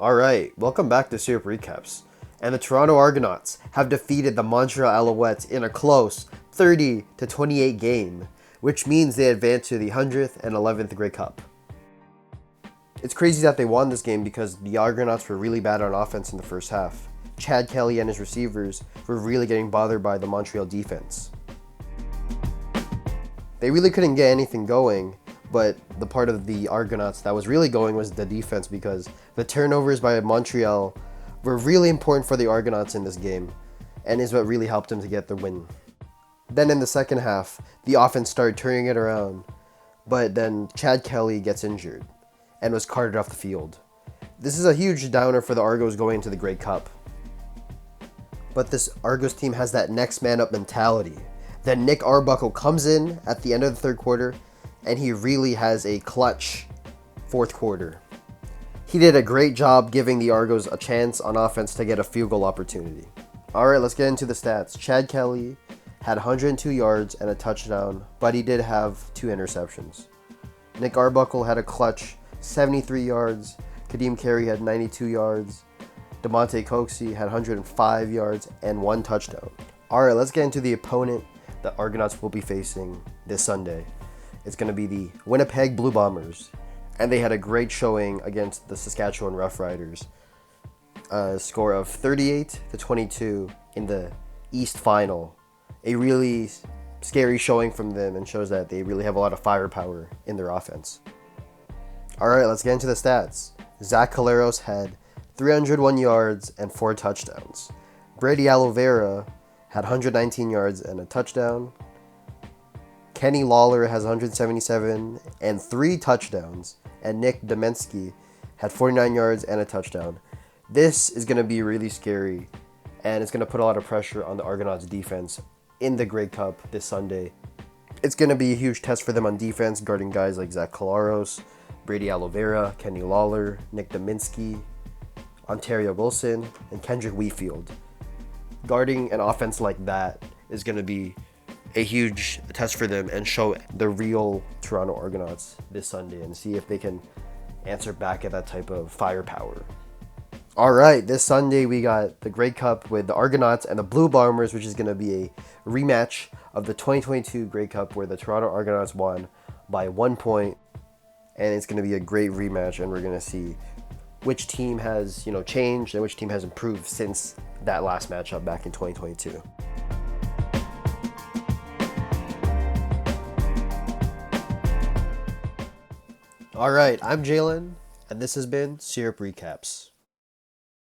Alright, welcome back to Syrup Recaps. And the Toronto Argonauts have defeated the Montreal Alouettes in a close 30-28 game, which means they advance to the 100th and 11th Grey Cup. It's crazy that they won this game because the Argonauts were really bad on offense in the first half. Chad Kelly and his receivers were really getting bothered by the Montreal defense. They really couldn't get anything going, but the part of the Argonauts that was really going was the defense, because the turnovers by Montreal were really important for the Argonauts in this game and is what really helped them to get the win. Then in the second half, the offense started turning it around, but then Chad Kelly gets injured and was carted off the field. This is a huge downer for the Argos going into the Grey Cup. But this Argos team has that next man up mentality. Then Nick Arbuckle comes in at the end of the third quarter, and he really has a clutch fourth quarter. He did a great job giving the Argos a chance on offense to get a field goal opportunity. Alright, let's get into the stats. Chad Kelly had 102 yards and a touchdown, but he did have 2 interceptions. Nick Arbuckle had a clutch 73 yards. Kadeem Carey had 92 yards. DeMonte Coxey had 105 yards and 1 touchdown. Alright, let's get into the opponent the Argonauts will be facing this Sunday. It's going to be the Winnipeg Blue Bombers, and they had a great showing against the Saskatchewan Roughriders. A score of 38-22 in the East Final. A really scary showing from them, and shows that they really have a lot of firepower in their offense. Alright, let's get into the stats. Zach Collaros had 301 yards and 4 touchdowns. Brady Alovera had 119 yards and a touchdown. Kenny Lawler has 177 and 3 touchdowns. And Nick Domensky had 49 yards and a touchdown. This is going to be really scary, and it's going to put a lot of pressure on the Argonauts defense in the Grey Cup this Sunday. It's going to be a huge test for them on defense, guarding guys like Zach Collaros, Brady Alovera, Kenny Lawler, Nick Domensky, Ontario Wilson, and Kendrick Wheatfield. Guarding an offense like that is going to be a huge test for them and show the real Toronto Argonauts this Sunday, and see if they can answer back at that type of firepower. Alright, this Sunday we got the Grey Cup with the Argonauts and the Blue Bombers, which is going to be a rematch of the 2022 Grey Cup where the Toronto Argonauts won by 1 point, and it's going to be a great rematch, and we're going to see which team has changed and which team has improved since that last matchup back in 2022. Alright, I'm Jalen, and this has been Syrup Recaps.